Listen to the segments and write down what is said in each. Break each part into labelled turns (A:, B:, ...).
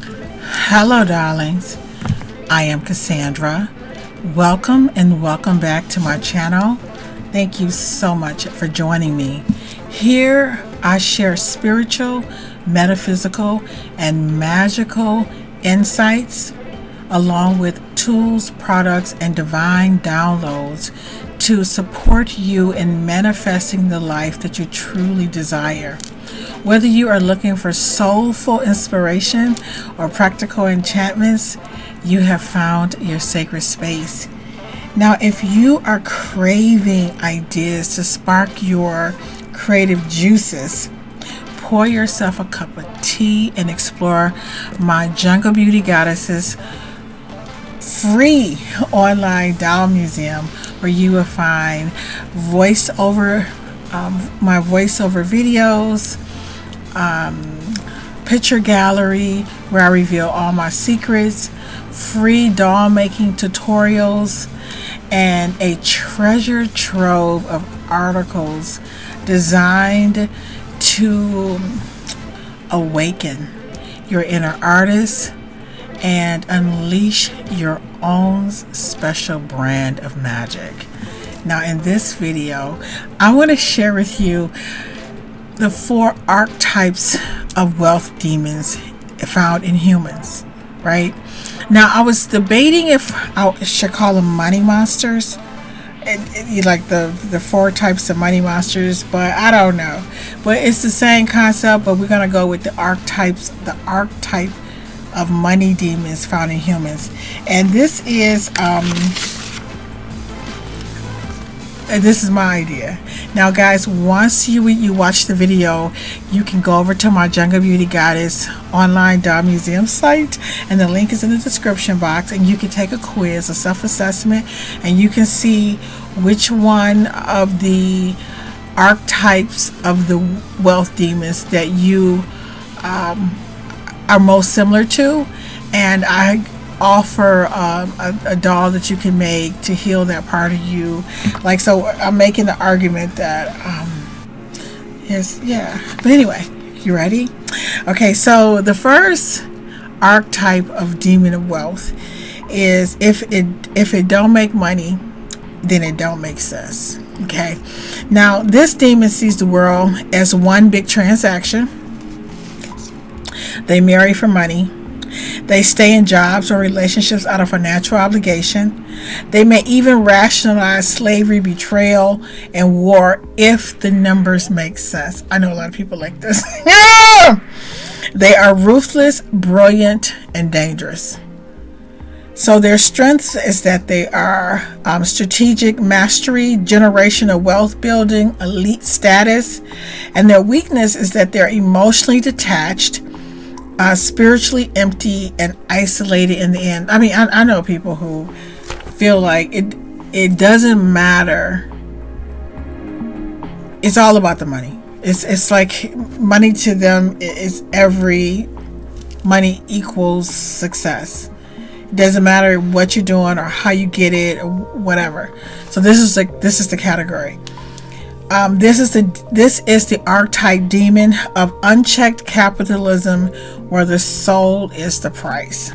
A: Hello, darlings. I am Cassandra. Welcome and welcome back to my channel. Thank you so much for joining me. Here, I share spiritual, metaphysical, and magical insights, along with tools, products, and divine downloads to support you in manifesting the life that you truly desire. Whether you are looking for soulful inspiration or practical enchantments, you have found your sacred space. Now, if you are craving ideas to spark your creative juices, pour yourself a cup of tea and explore my Jungle Beauty Goddesses free online doll museum, where you will find my voiceover videos, picture gallery where I reveal all my secrets, free doll making tutorials, and a treasure trove of articles designed to awaken your inner artist and unleash your own special brand of magic. Now, in this video, I want to share with you the 4 archetypes of wealth demons found in humans, right? Now, I was debating if I should call them money monsters, like the 4 types of money monsters, but I don't know. But it's the same concept, but we're going to go with the archetype of money demons found in humans. And this is my idea. Now, guys, once you watch the video, you can go over to my Jungle Beauty Goddess online doll museum site, and the link is in the description box, and you can take a quiz, a self-assessment, and you can see which one of the archetypes of the wealth demons that you are most similar to. And I offer a doll that you can make to heal that part of you. Like, so I'm making the argument that but anyway, you ready? Okay, so the first archetype of demon of wealth is if it don't make money, then it don't make sense. Okay, now this demon sees the world as one big transaction. They marry for money. They stay in jobs or relationships out of financial obligation. They may even rationalize slavery, betrayal, and war if the numbers make sense. I know a lot of people like this. They are ruthless, brilliant, and dangerous. So their strengths is that they are strategic mastery, generational wealth building, elite status. And their weakness is that they're emotionally detached, spiritually empty, and isolated in the end. I mean, I know people who feel like it doesn't matter. It's all about the money. It's like money to them is money equals success. It doesn't matter what you're doing or how you get it or whatever. So this is the category. This is the archetype demon of unchecked capitalism, where the soul is the price.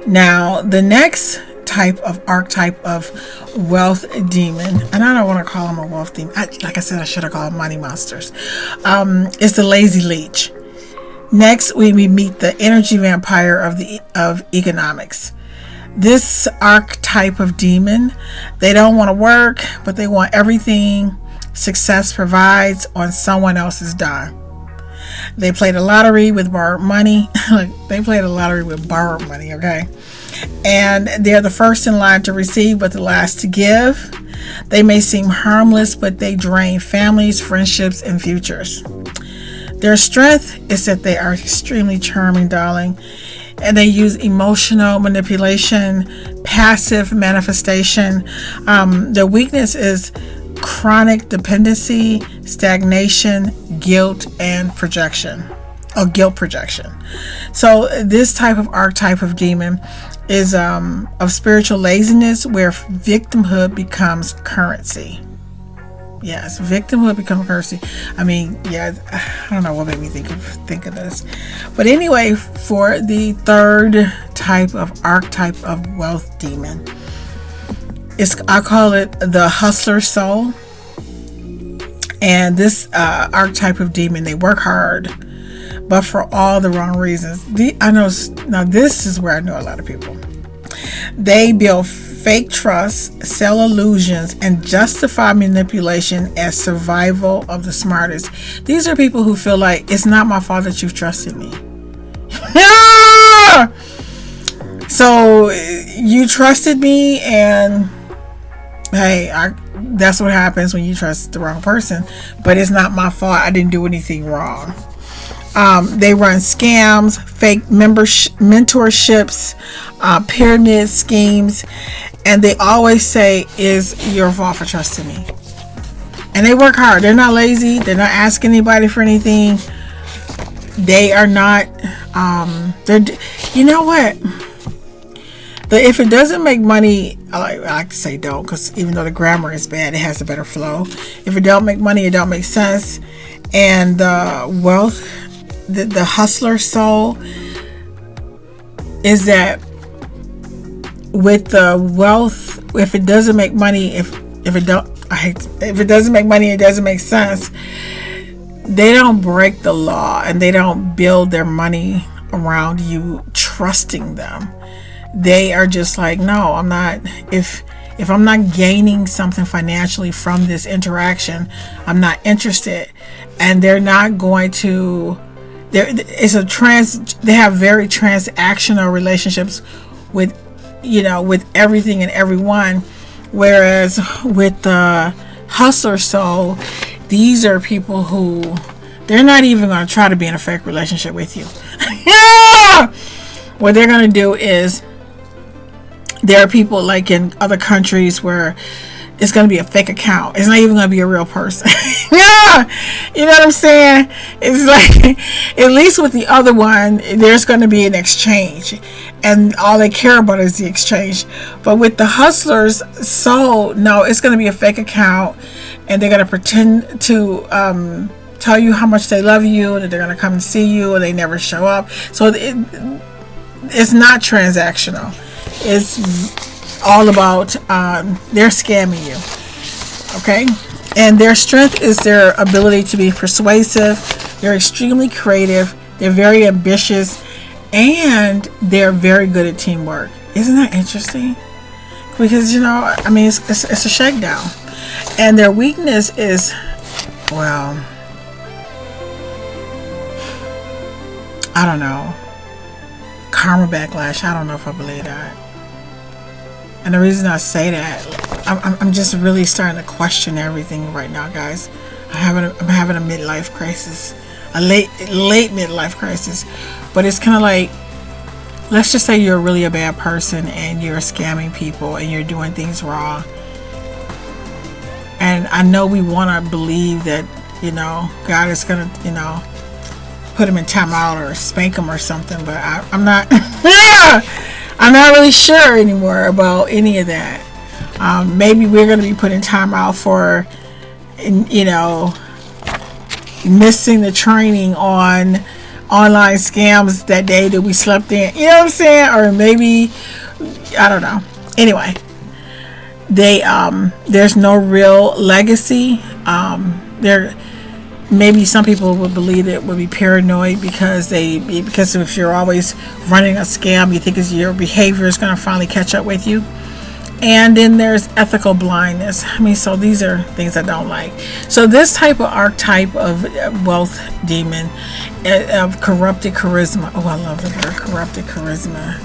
A: Now, the next archetype of wealth demon, and I don't want to call them a wealth demon. Like I said, I should have called them money monsters. Is the lazy leech. Next, we meet the energy vampire of economics. This archetype of demon, they don't want to work, but they want everything success provides on someone else's dime. They play the lottery with borrowed money. Okay? And they're the first in line to receive, but the last to give. They may seem harmless, but they drain families, friendships, and futures. Their strength is that they are extremely charming, darling. And they use emotional manipulation, passive manifestation. Their weakness is chronic dependency, stagnation, guilt, and projection. Guilt projection. So this type of archetype of demon is of spiritual laziness, where victimhood becomes currency. Yes, victimhood become currency. I mean, yeah, I don't know what made me think of this, but anyway, for the third type of archetype of wealth demon, I call it the hustler soul. And this archetype of demon, they work hard, but for all the wrong reasons. I know now. This is where I know a lot of people. They build fake trust, sell illusions, and justify manipulation as survival of the smartest. These are people who feel like it's not my fault that you've trusted me. So you trusted me, and hey, that's what happens when you trust the wrong person. But it's not my fault. I didn't do anything wrong. They run scams, fake mentorships, pyramid schemes, and they always say, "Is your fault for trusting me?" And they work hard. They're not lazy. They're not asking anybody for anything. They are not. You know what? If it doesn't make money, I like to say don't, because even though the grammar is bad, it has a better flow. If it don't make money, it don't make sense. And wealth, the hustler soul, is that with the wealth, if it doesn't make money, if it doesn't make money, it doesn't make sense. They don't break the law, and they don't build their money around you trusting them. They are just like, no, I'm not. If I'm not gaining something financially from this interaction, I'm not interested. And they're not going to. They have very transactional relationships with everything and everyone. Whereas with the hustler soul, these are people who they're not even going to try to be in a fake relationship with you. Yeah! What they're going to do is, there are people like in other countries where it's going to be a fake account. It's not even going to be a real person. Yeah! You know what I'm saying? It's like, at least with the other one, there's going to be an exchange. And all they care about is the exchange. But with the hustlers soul, no, it's going to be a fake account. And they're going to pretend to tell you how much they love you, that they're going to come and see you, and they never show up. So it's not transactional. It's all about they're scamming you. Okay? And their strength is their ability to be persuasive. They're extremely creative. They're very ambitious. And they're very good at teamwork. Isn't that interesting? Because, it's a shakedown. And their weakness is, well, I don't know. Karma backlash. I don't know if I believe that. And the reason I say that, I'm just really starting to question everything right now, guys. I'm having a midlife crisis, a late midlife crisis. But it's kind of like, let's just say you're really a bad person and you're scamming people and you're doing things wrong. And I know we want to believe that, God is going to, put him in timeout or spank him or something. But I'm not, I'm not really sure anymore about any of that. Maybe we're going to be put in timeout for, missing the training on online scams that day that we slept in. You know what I'm saying? Or maybe, I don't know. Anyway, there's no real legacy. Maybe some people would believe it would be paranoid because if you're always running a scam, you think your behavior is going to finally catch up with you. And then there's ethical blindness. So these are things I don't like. So this type of archetype of wealth demon, of corrupted charisma. Oh, I love the word corrupted charisma.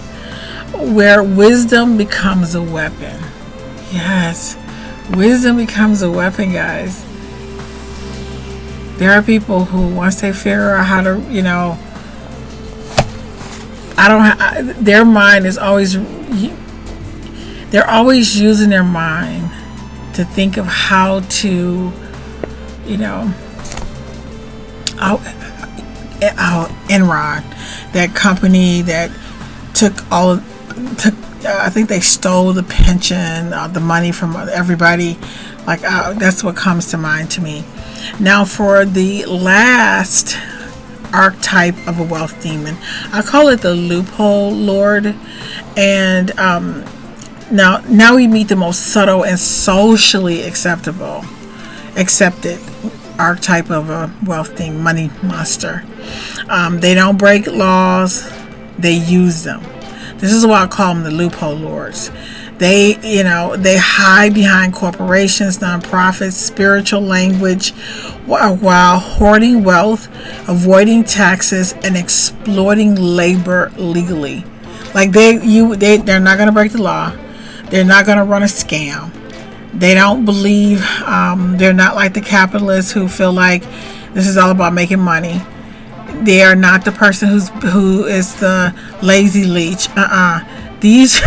A: Where wisdom becomes a weapon. Yes, wisdom becomes a weapon, guys. There are people who, once they figure out how to, their mind is always, they're always using their mind to think of how to, Enron, that company that I think they stole the pension, the money from everybody Like that's what comes to mind to me. Now for the last archetype of a wealth demon, I call it the loophole lord. And now we meet the most subtle and socially accepted archetype of a wealth demon, money monster. They don't break laws, they use them. This is why I call them the loophole lords. They hide behind corporations, nonprofits, spiritual language, while hoarding wealth, avoiding taxes, and exploiting labor legally. Like they're not going to break the law. They're not going to run a scam. They don't believe. They're not like the capitalists who feel like this is all about making money. They are not the person who is the lazy leech. These.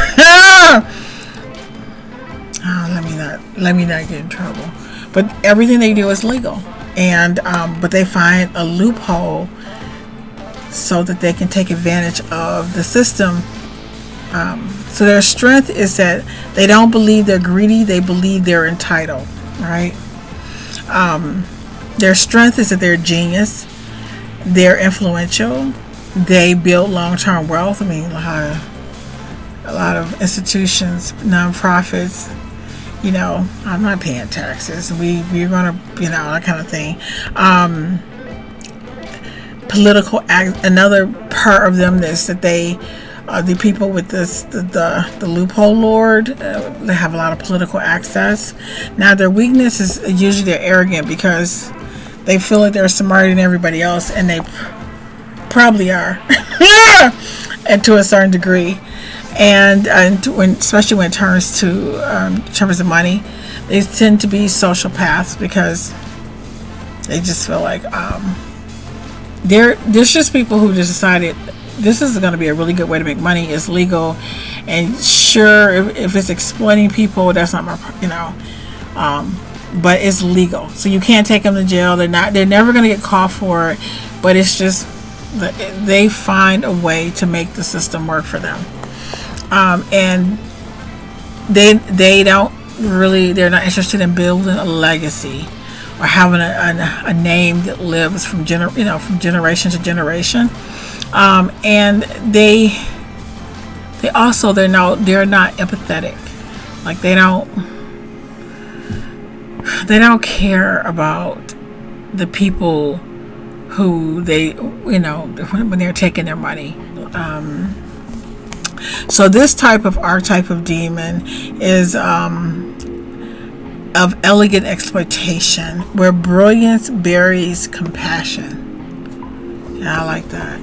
A: Let me not get in trouble. But everything they do is legal, and but they find a loophole so that they can take advantage of the system. So their strength is that they don't believe they're greedy; they believe they're entitled. Right? Their strength is that they're genius, they're influential, they build long-term wealth. I mean, a lot of institutions, nonprofits. I'm not paying taxes. We're gonna, that kind of thing. Political act. Another part of them is that they, the people with the loophole lord, they have a lot of political access. Now their weakness is usually they're arrogant because they feel like they're smarter than everybody else, and they probably are, and to a certain degree. And especially when it turns to terms of money, they tend to be sociopaths because they just feel like there's just people who just decided this is going to be a really good way to make money. It's legal, and sure, if it's exploiting people, that's not my but it's legal, so you can't take them to jail. They're never going to get caught for it, but it's just they find a way to make the system work for them. And they're not interested in building a legacy or having a name that lives from generation to generation. And they're not empathetic. Like they don't care about the people who when they're taking their money. So this type of archetype of demon is of elegant exploitation, where brilliance buries compassion. Yeah, I like that.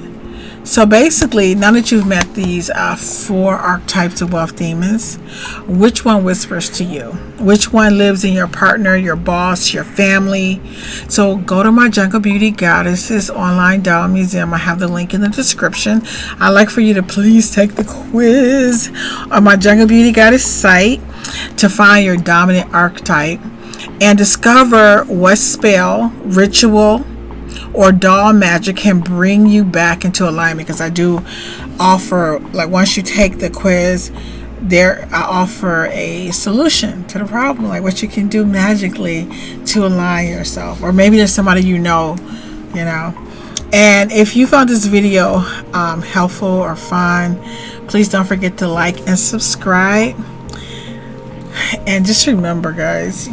A: So basically, now that you've met these 4 archetypes of wealth demons, which one whispers to you? Which one lives in your partner, your boss, your family? So go to my Jungle Beauty Goddesses online doll museum. I have the link in the description. I'd like for you to please take the quiz on my Jungle Beauty Goddess site to find your dominant archetype and discover what spell, ritual, or doll magic can bring you back into alignment. Because I do offer, like, once you take the quiz, I offer a solution to the problem, like what you can do magically to align yourself. Or maybe there's somebody you know. And if you found this video helpful or fun, please don't forget to like and subscribe. And just remember, guys,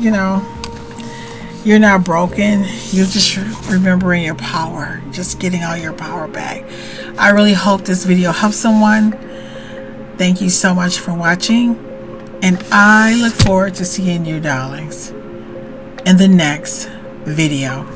A: you're not broken. You're just remembering your power. Just getting all your power back. I really hope this video helps someone. Thank you so much for watching. And I look forward to seeing you, darlings, in the next video.